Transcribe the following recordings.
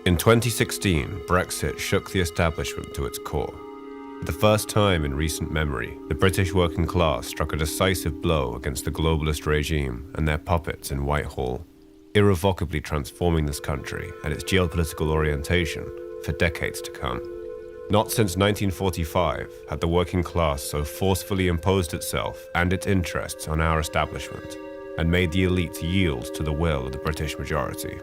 In 2016, Brexit shook the establishment to its core. For the first time in recent memory, the British working class struck a decisive blow against the globalist regime and their puppets in Whitehall, irrevocably transforming this country and its geopolitical orientation for decades to come. Not since 1945 had the working class so forcefully imposed itself and its interests on our establishment and made the elite yield to the will of the British majority.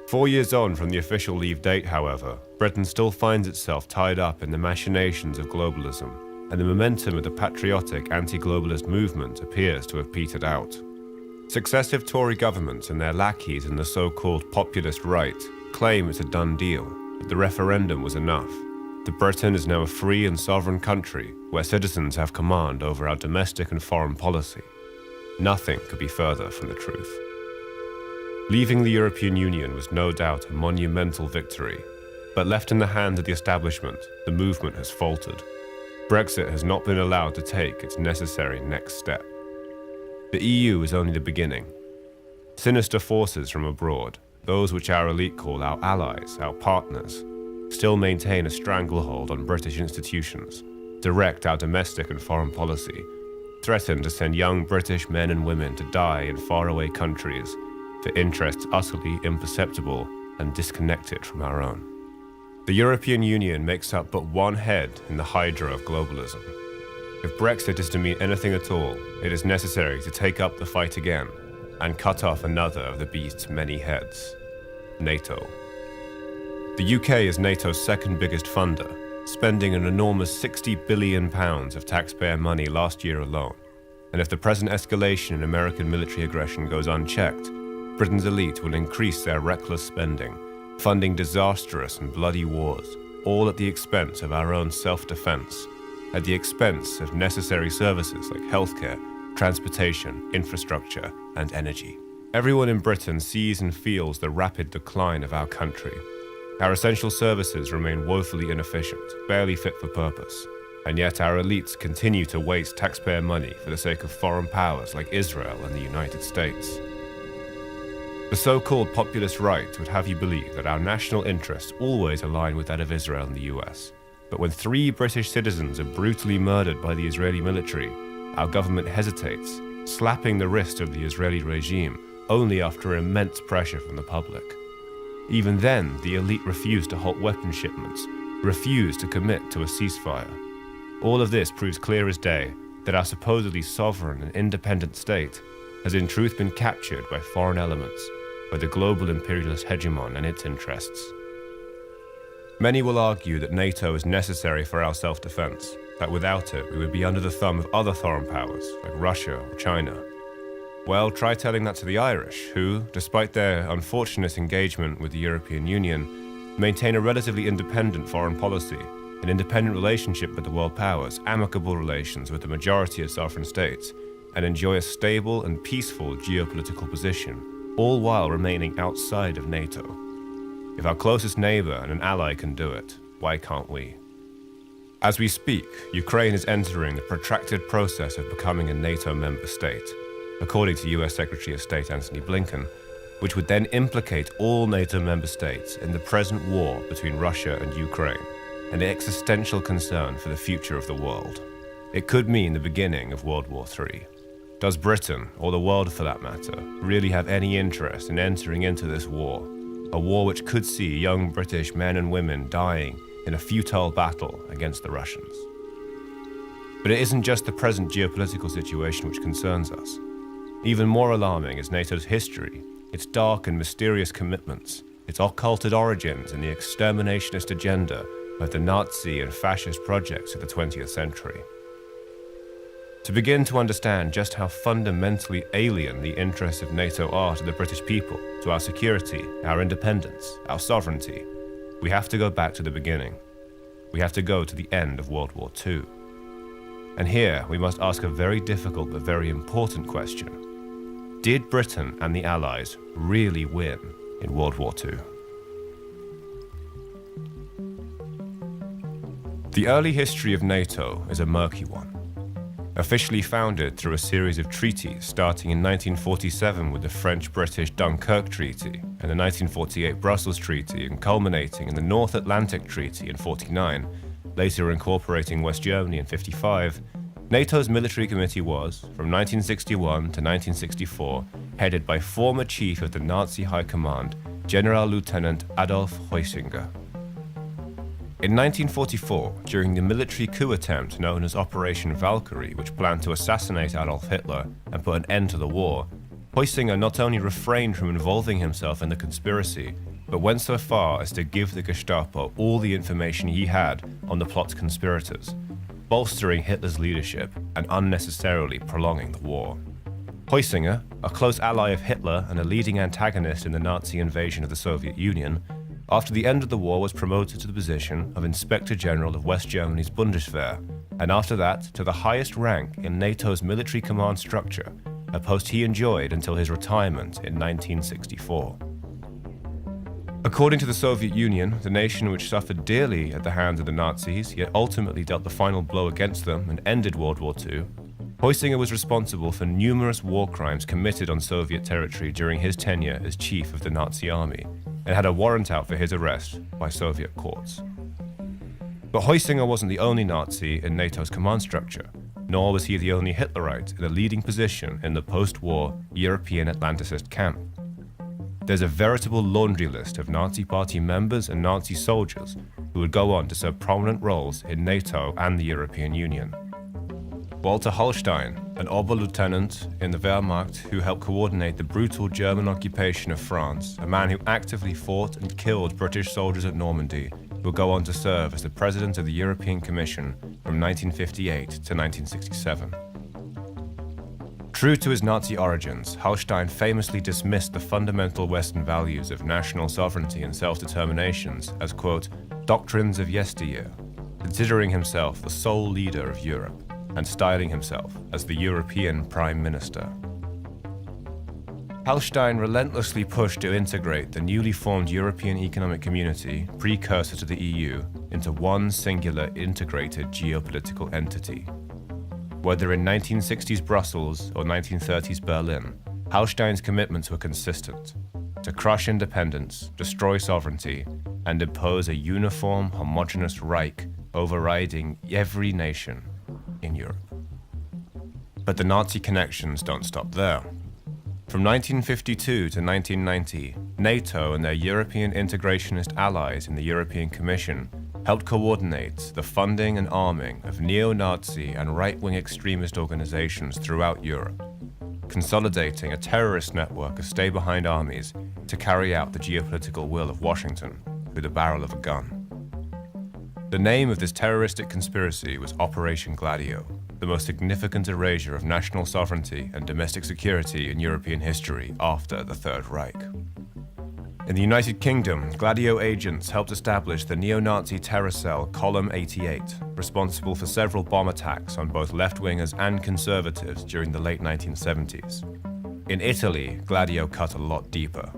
4 years on from the official leave date, however, Britain still finds itself tied up in the machinations of globalism, and the momentum of the patriotic anti-globalist movement appears to have petered out. Successive Tory governments and their lackeys in the so-called populist right claim it's a done deal, that the referendum was enough, that Britain is now a free and sovereign country where citizens have command over our domestic and foreign policy. Nothing could be further from the truth. Leaving the European Union was no doubt a monumental victory, but left in the hands of the establishment, the movement has faltered. Brexit has not been allowed to take its necessary next step. The EU is only the beginning. Sinister forces from abroad, those which our elite call our allies, our partners, still maintain a stranglehold on British institutions, direct our domestic and foreign policy, threaten to send young British men and women to die in faraway countries for interests utterly imperceptible and disconnected from our own. The European Union makes up but one head in the hydra of globalism. If Brexit is to mean anything at all, it is necessary to take up the fight again and cut off another of the beast's many heads: NATO. The UK is NATO's second biggest funder, spending an enormous £60 billion of taxpayer money last year alone. And if the present escalation in American military aggression goes unchecked, Britain's elite will increase their reckless spending, funding disastrous and bloody wars, all at the expense of our own self-defense, at the expense of necessary services like healthcare, transportation, infrastructure, and energy. Everyone in Britain sees and feels the rapid decline of our country. Our essential services remain woefully inefficient, barely fit for purpose, and yet our elites continue to waste taxpayer money for the sake of foreign powers like Israel and the United States. The so-called populist right would have you believe that our national interests always align with that of Israel and the US. But when 3 British citizens are brutally murdered by the Israeli military, our government hesitates, slapping the wrist of the Israeli regime only after immense pressure from the public. Even then, the elite refused to halt weapons shipments, refused to commit to a ceasefire. All of this proves clear as day that our supposedly sovereign and independent state has in truth been captured by foreign elements, by the global imperialist hegemon and its interests. Many will argue that NATO is necessary for our self-defense, that without it we would be under the thumb of other foreign powers like Russia or China. Well, try telling that to the Irish, who, despite their unfortunate engagement with the European Union, maintain a relatively independent foreign policy, an independent relationship with the world powers, amicable relations with the majority of sovereign states, and enjoy a stable and peaceful geopolitical position, all while remaining outside of NATO. If our closest neighbor and an ally can do it, why can't we? As we speak, Ukraine is entering the protracted process of becoming a NATO member state, according to US Secretary of State Antony Blinken, which would then implicate all NATO member states in the present war between Russia and Ukraine, an existential concern for the future of the world. It could mean the beginning of World War III. Does Britain, or the world for that matter, really have any interest in entering into this war? A war which could see young British men and women dying in a futile battle against the Russians. But it isn't just the present geopolitical situation which concerns us. Even more alarming is NATO's history, its dark and mysterious commitments, its occulted origins and the exterminationist agenda of the Nazi and fascist projects of the 20th century. To begin to understand just how fundamentally alien the interests of NATO are to the British people, to our security, our independence, our sovereignty, we have to go back to the beginning. We have to go to the end of World War II. And here we must ask a very difficult but very important question. Did Britain and the Allies really win in World War II? The early history of NATO is a murky one. Officially founded through a series of treaties starting in 1947 with the French-British Dunkirk Treaty and the 1948 Brussels Treaty, and culminating in the North Atlantic Treaty in 1949, later incorporating West Germany in 1955, NATO's military committee was, from 1961 to 1964, headed by former chief of the Nazi High Command, General-Lieutenant Adolf Heusinger. In 1944, during the military coup attempt known as Operation Valkyrie, which planned to assassinate Adolf Hitler and put an end to the war, Heusinger not only refrained from involving himself in the conspiracy, but went so far as to give the Gestapo all the information he had on the plot's conspirators, bolstering Hitler's leadership and unnecessarily prolonging the war. Heusinger, a close ally of Hitler and a leading antagonist in the Nazi invasion of the Soviet Union, after the end of the war was promoted to the position of Inspector General of West Germany's Bundeswehr, and after that to the highest rank in NATO's military command structure, a post he enjoyed until his retirement in 1964. According to the Soviet Union, the nation which suffered dearly at the hands of the Nazis, yet ultimately dealt the final blow against them and ended World War II, Heusinger was responsible for numerous war crimes committed on Soviet territory during his tenure as chief of the Nazi army, and had a warrant out for his arrest by Soviet courts. But Heusinger wasn't the only Nazi in NATO's command structure, nor was he the only Hitlerite in a leading position in the post-war Euro-Atlanticist camp. There's a veritable laundry list of Nazi Party members and Nazi soldiers who would go on to serve prominent roles in NATO and the European Union. Walter Hallstein, an Oberleutnant in the Wehrmacht who helped coordinate the brutal German occupation of France, a man who actively fought and killed British soldiers at Normandy, will go on to serve as the President of the European Commission from 1958 to 1967. True to his Nazi origins, Hallstein famously dismissed the fundamental Western values of national sovereignty and self-determinations as, quote, doctrines of yesteryear, considering himself the sole leader of Europe and styling himself as the European Prime Minister. Hallstein relentlessly pushed to integrate the newly formed European Economic Community, precursor to the EU, into one singular integrated geopolitical entity. Whether in 1960s Brussels or 1930s Berlin, Hallstein's commitments were consistent: to crush independence, destroy sovereignty, and impose a uniform, homogeneous Reich overriding every nation in Europe. But the Nazi connections don't stop there. From 1952 to 1990, NATO and their European integrationist allies in the European Commission helped coordinate the funding and arming of neo-Nazi and right-wing extremist organizations throughout Europe, consolidating a terrorist network of stay-behind armies to carry out the geopolitical will of Washington through the barrel of a gun. The name of this terroristic conspiracy was Operation GLADIO, the most significant erasure of national sovereignty and domestic security in European history after the Third Reich. In the United Kingdom, GLADIO agents helped establish the neo-Nazi terror cell Column 88, responsible for several bomb attacks on both left-wingers and conservatives during the late 1970s. In Italy, GLADIO cut a lot deeper.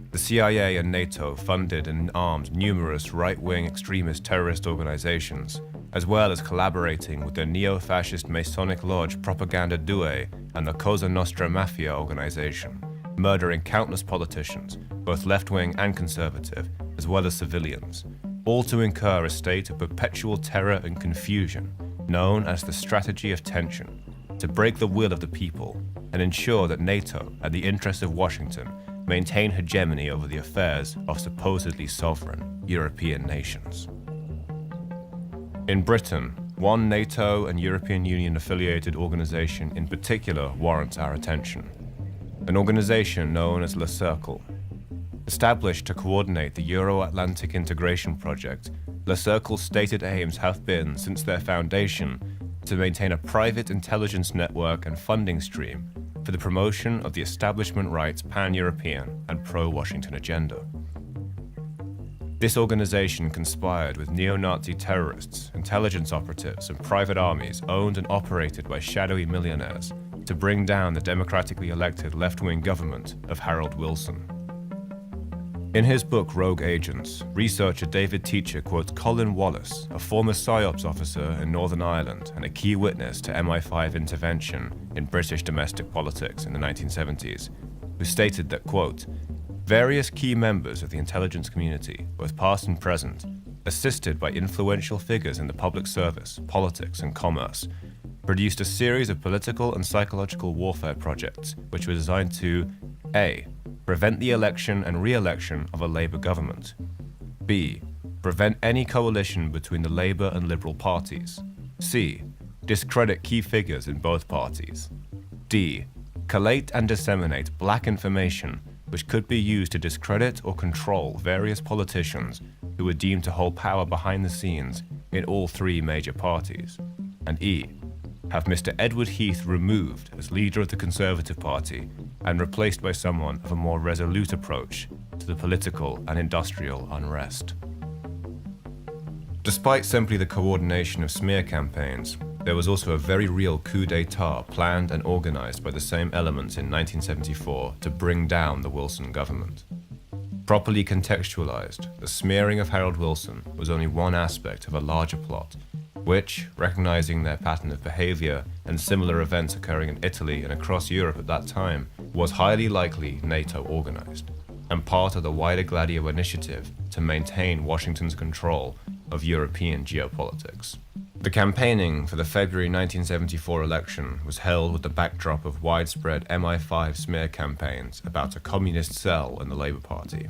The CIA and NATO funded and armed numerous right-wing extremist terrorist organizations, as well as collaborating with the neo-fascist Masonic Lodge Propaganda Due and the Cosa Nostra Mafia organization, murdering countless politicians, both left-wing and conservative, as well as civilians, all to incur a state of perpetual terror and confusion, known as the strategy of tension, to break the will of the people and ensure that NATO and the interests of Washington maintain hegemony over the affairs of supposedly sovereign European nations. In Britain, one NATO and European Union affiliated organization in particular warrants our attention. An organization known as Le Cercle. Established to coordinate the Euro-Atlantic integration project, Le Cercle's stated aims have been, since their foundation, to maintain a private intelligence network and funding stream for the promotion of the establishment right's pan-European and pro-Washington agenda. This organization conspired with neo-Nazi terrorists, intelligence operatives, and private armies owned and operated by shadowy millionaires to bring down the democratically elected left-wing government of Harold Wilson. In his book Rogue Agents, researcher David Teacher quotes Colin Wallace, a former PSYOPs officer in Northern Ireland and a key witness to MI5 intervention in British domestic politics in the 1970s, who stated that, quote, various key members of the intelligence community, both past and present, assisted by influential figures in the public service, politics, and commerce, produced a series of political and psychological warfare projects which were designed to A. Prevent the election and re-election of a Labour government. B. Prevent any coalition between the Labour and Liberal parties. C. Discredit key figures in both parties. D. Collate and disseminate black information which could be used to discredit or control various politicians who were deemed to hold power behind the scenes in all three major parties. And E. Have Mr. Edward Heath removed as leader of the Conservative Party and replaced by someone of a more resolute approach to the political and industrial unrest. Despite simply the coordination of smear campaigns, there was also a very real coup d'etat planned and organized by the same elements in 1974 to bring down the Wilson government. Properly contextualized, the smearing of Harold Wilson was only one aspect of a larger plot, which, recognizing their pattern of behavior and similar events occurring in Italy and across Europe at that time, was highly likely NATO organized, and part of the wider GLADIO initiative to maintain Washington's control of European geopolitics. The campaigning for the February 1974 election was held with the backdrop of widespread MI5 smear campaigns about a communist cell in the Labour Party.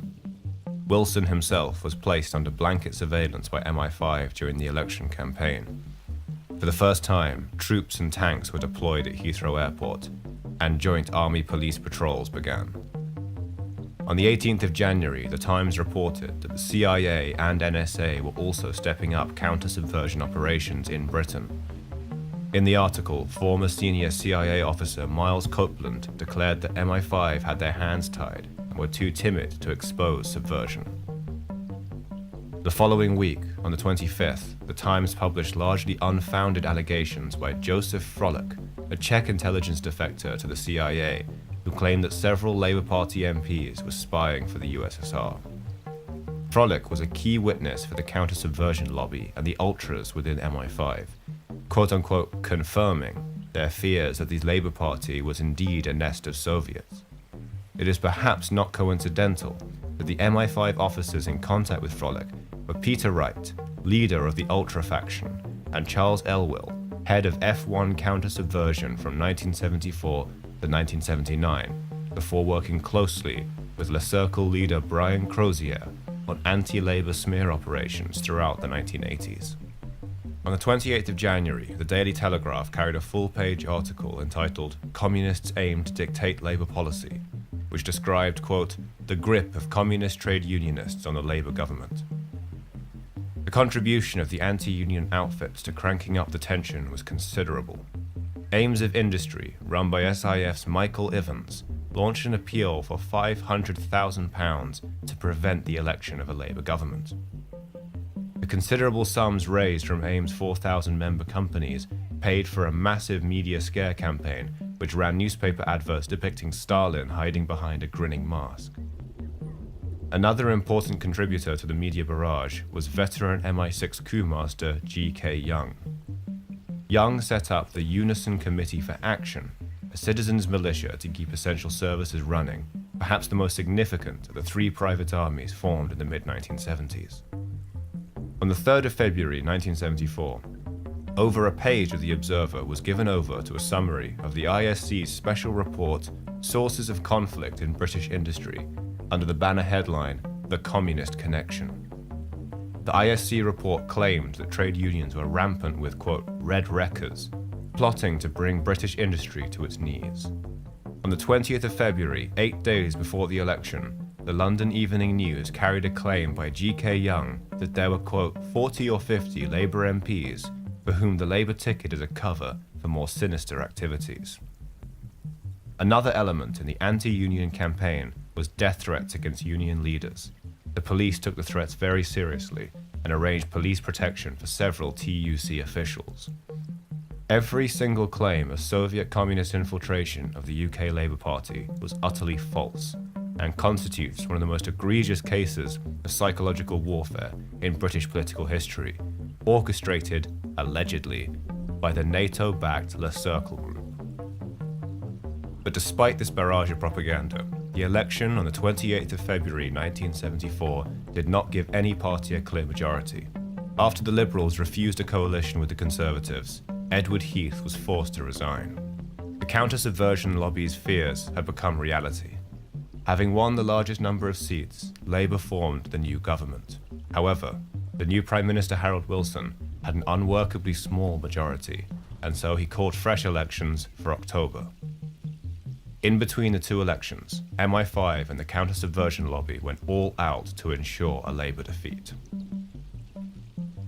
Wilson himself was placed under blanket surveillance by MI5 during the election campaign. For the first time, troops and tanks were deployed at Heathrow Airport, and joint army-police patrols began. On the 18th of January, The Times reported that the CIA and NSA were also stepping up counter-subversion operations in Britain. In the article, former senior CIA officer Miles Copeland declared that MI5 had their hands tied and were too timid to expose subversion. The following week, on the 25th, The Times published largely unfounded allegations by Joseph Frolick, a Czech intelligence defector to the CIA, who claimed that several Labour Party MPs were spying for the USSR. Frolick was a key witness for the counter-subversion lobby and the ultras within MI5, quote-unquote confirming their fears that the Labour Party was indeed a nest of Soviets. It is perhaps not coincidental that the MI5 officers in contact with Frolick were Peter Wright, leader of the Ultra faction, and Charles Elwell, head of F1 counter-subversion from 1974 to 1979, before working closely with Le Cercle leader Brian Crozier on anti-Labour smear operations throughout the 1980s. On the 28th of January, the Daily Telegraph carried a full-page article entitled "Communists Aim to Dictate Labour Policy," which described, quote, the grip of communist trade unionists on the Labour government. The contribution of the anti-union outfits to cranking up the tension was considerable. Aims of Industry, run by SIF's Michael Evans, launched an appeal for £500,000 to prevent the election of a Labour government. The considerable sums raised from AIM's 4,000 member companies paid for a massive media scare campaign which ran newspaper adverts depicting Stalin hiding behind a grinning mask. Another important contributor to the media barrage was veteran MI6 coup master G.K. Young. Young set up the Unison Committee for Action, a citizens' militia to keep essential services running, perhaps the most significant of the three private armies formed in the mid-1970s. On the 3rd of February 1974, over a page of The Observer was given over to a summary of the ISC's special report, Sources of Conflict in British Industry, under the banner headline, The Communist Connection. The ISC report claimed that trade unions were rampant with, quote, red wreckers, plotting to bring British industry to its knees. On the 20th of February, 8 days before the election, the London Evening News carried a claim by G.K. Young that there were, quote, 40 or 50 Labour MPs for whom the Labour ticket is a cover for more sinister activities. Another element in the anti-union campaign was death threats against union leaders. The police took the threats very seriously and arranged police protection for several TUC officials. Every single claim of Soviet communist infiltration of the UK Labour Party was utterly false, and constitutes one of the most egregious cases of psychological warfare in British political history, orchestrated, allegedly, by the NATO-backed Le Cercle group. But despite this barrage of propaganda, the election on the 28th of February 1974 did not give any party a clear majority. After the Liberals refused a coalition with the Conservatives, Edward Heath was forced to resign. The counter-subversion lobby's fears had become reality. Having won the largest number of seats, Labour formed the new government. However, the new Prime Minister Harold Wilson had an unworkably small majority, and so he called fresh elections for October. In between the two elections, MI5 and the counter-subversion lobby went all out to ensure a Labour defeat.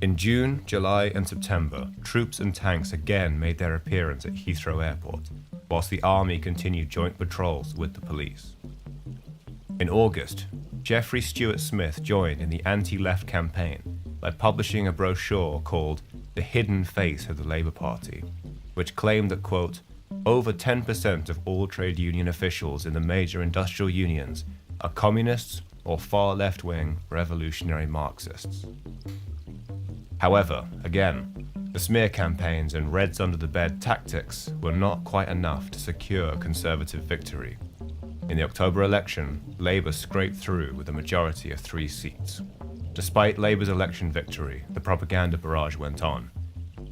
In June, July and September, troops and tanks again made their appearance at Heathrow Airport, whilst the army continued joint patrols with the police. In August, Geoffrey Stuart Smith joined in the anti-left campaign by publishing a brochure called The Hidden Face of the Labour Party, which claimed that, quote, over 10% of all trade union officials in the major industrial unions are communists or far left-wing revolutionary Marxists. However, again, the smear campaigns and reds under the bed tactics were not quite enough to secure a Conservative victory. In the October election, Labour scraped through with a majority of 3 seats. Despite Labour's election victory, the propaganda barrage went on.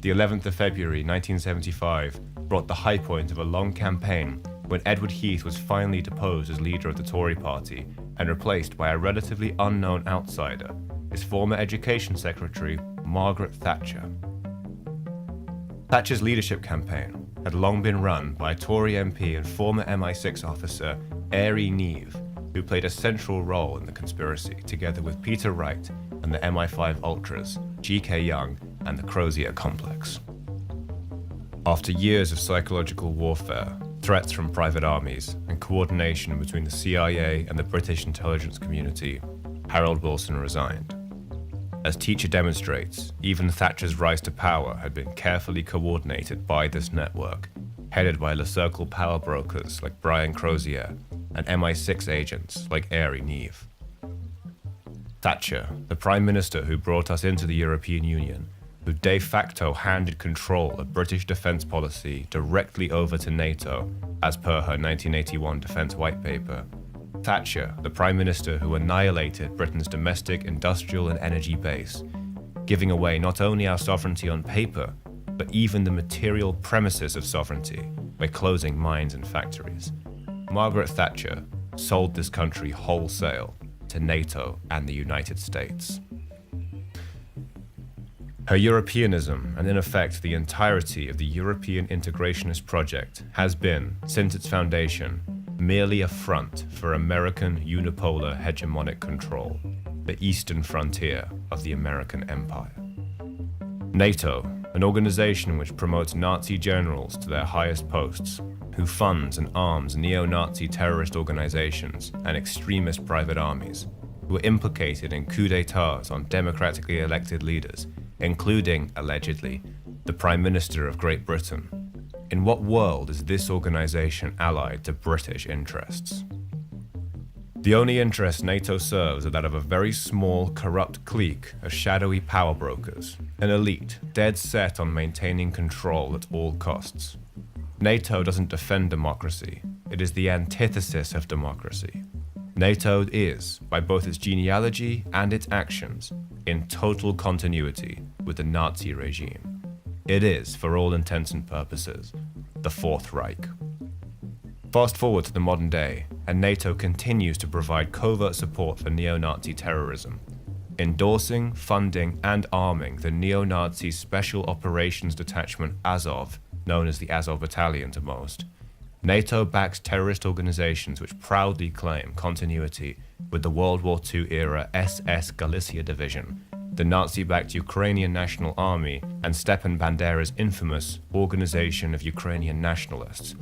The 11th of February 1975 brought the high point of a long campaign when Edward Heath was finally deposed as leader of the Tory party and replaced by a relatively unknown outsider, his former education secretary, Margaret Thatcher. Thatcher's leadership campaign had long been run by Tory MP and former MI6 officer Airey Neave, who played a central role in the conspiracy, together with Peter Wright and the MI5 Ultras, G.K. Young and the Crozier Complex. After years of psychological warfare, threats from private armies, and coordination between the CIA and the British intelligence community, Harold Wilson resigned. As Teacher demonstrates, even Thatcher's rise to power had been carefully coordinated by this network, headed by Le Cercle power brokers like Brian Crozier and MI6 agents like Airey Neave. Thatcher, the Prime Minister who brought us into the European Union, who de facto handed control of British defence policy directly over to NATO, as per her 1981 Defence White Paper. Thatcher, the Prime Minister who annihilated Britain's domestic, industrial and energy base, giving away not only our sovereignty on paper, but even the material premises of sovereignty by closing mines and factories. Margaret Thatcher sold this country wholesale to NATO and the United States. Her Europeanism, and in effect the entirety of the European integrationist project, has been, since its foundation, merely a front for American unipolar hegemonic control, the eastern frontier of the American empire. NATO, an organization which promotes Nazi generals to their highest posts, who funds and arms neo-Nazi terrorist organizations and extremist private armies, who are implicated in coups d'etats on democratically elected leaders, including, allegedly, the Prime Minister of Great Britain. In what world is this organization allied to British interests? The only interests NATO serves are that of a very small, corrupt clique of shadowy power brokers, an elite dead set on maintaining control at all costs. NATO doesn't defend democracy, it is the antithesis of democracy. NATO is, by both its genealogy and its actions, in total continuity with the Nazi regime. It is, for all intents and purposes, the Fourth Reich. Fast forward to the modern day, and NATO continues to provide covert support for neo-Nazi terrorism, endorsing, funding, and arming the neo-Nazi Special Operations Detachment Azov, known as the Azov Battalion to most. NATO backs terrorist organizations which proudly claim continuity with the World War II era SS Galicia Division, the Nazi-backed Ukrainian National Army, and Stepan Bandera's infamous Organization of Ukrainian Nationalists,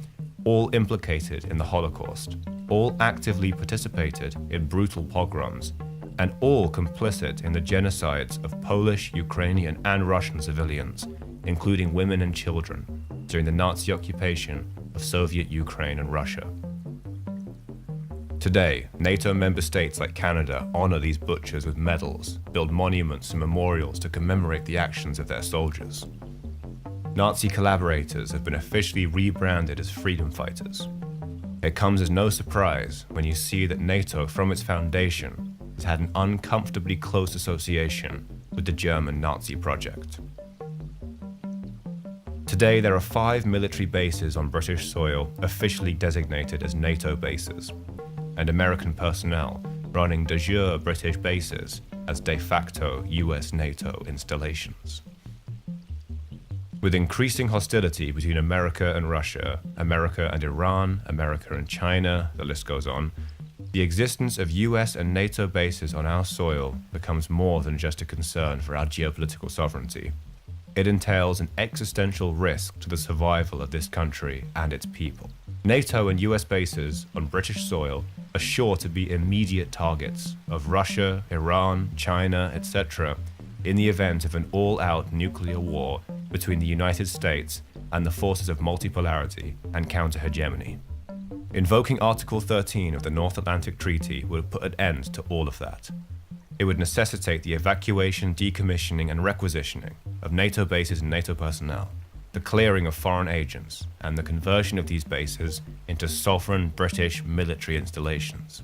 all implicated in the Holocaust, all actively participated in brutal pogroms, and all complicit in the genocides of Polish, Ukrainian, and Russian civilians, including women and children, during the Nazi occupation of Soviet Ukraine and Russia. Today, NATO member states like Canada honor these butchers with medals, build monuments and memorials to commemorate the actions of their soldiers. Nazi collaborators have been officially rebranded as freedom fighters. It comes as no surprise when you see that NATO, from its foundation, has had an uncomfortably close association with the German Nazi project. Today, there are 5 military bases on British soil officially designated as NATO bases, and American personnel running de jure British bases as de facto US NATO installations. With increasing hostility between America and Russia, America and Iran, America and China, the list goes on, the existence of US and NATO bases on our soil becomes more than just a concern for our geopolitical sovereignty. It entails an existential risk to the survival of this country and its people. NATO and US bases on British soil are sure to be immediate targets of Russia, Iran, China, etc., in the event of an all-out nuclear war between the United States and the forces of multipolarity and counter-hegemony. Invoking Article 13 of the North Atlantic Treaty would put an end to all of that. It would necessitate the evacuation, decommissioning, and requisitioning of NATO bases and NATO personnel, the clearing of foreign agents, and the conversion of these bases into sovereign British military installations.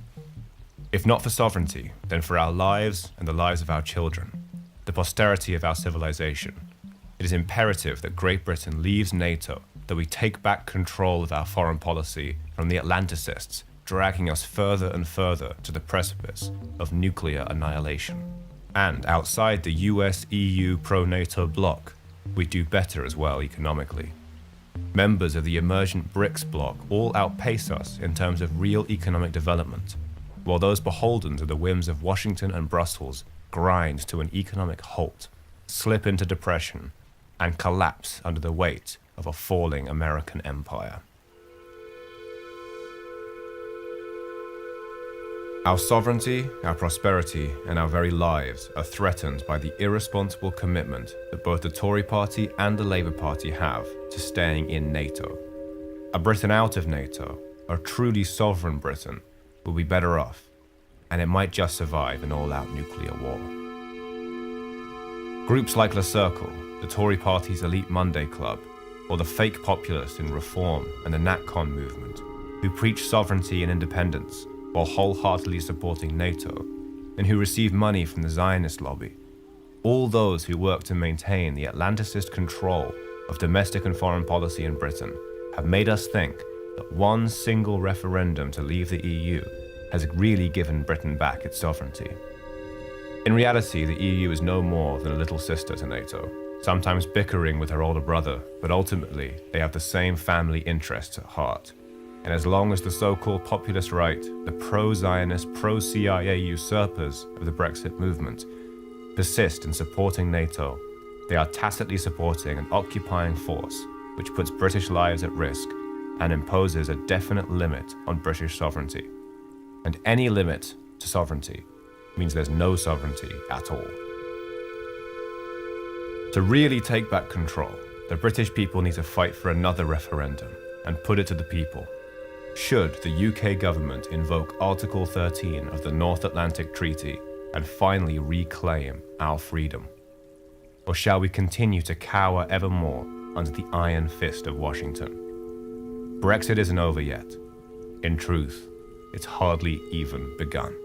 If not for sovereignty, then for our lives and the lives of our children, the posterity of our civilization, it is imperative that Great Britain leaves NATO, that we take back control of our foreign policy from the Atlanticists, dragging us further and further to the precipice of nuclear annihilation. And outside the US-EU pro-NATO bloc, we do better as well economically. Members of the emergent BRICS bloc all outpace us in terms of real economic development, while those beholden to the whims of Washington and Brussels grind to an economic halt, slip into depression, and collapse under the weight of a falling American empire. Our sovereignty, our prosperity, and our very lives are threatened by the irresponsible commitment that both the Tory party and the Labour Party have to staying in NATO. A Britain out of NATO, a truly sovereign Britain, will be better off, and it might just survive an all-out nuclear war. Groups like Le Circle, the Tory party's Elite Monday Club, or the fake populist in Reform and the NatCon movement, who preach sovereignty and independence while wholeheartedly supporting NATO, and who receive money from the Zionist lobby. All those who work to maintain the Atlanticist control of domestic and foreign policy in Britain have made us think that one single referendum to leave the EU has really given Britain back its sovereignty. In reality, the EU is no more than a little sister to NATO, sometimes bickering with her older brother, but ultimately they have the same family interests at heart. And as long as the so-called populist right, the pro-Zionist, pro-CIA usurpers of the Brexit movement, persist in supporting NATO, they are tacitly supporting an occupying force which puts British lives at risk and imposes a definite limit on British sovereignty. And any limit to sovereignty means there's no sovereignty at all. To really take back control, the British people need to fight for another referendum and put it to the people. Should the UK government invoke Article 13 of the North Atlantic Treaty and finally reclaim our freedom? Or shall we continue to cower ever more under the iron fist of Washington? Brexit isn't over yet. In truth, it's hardly even begun.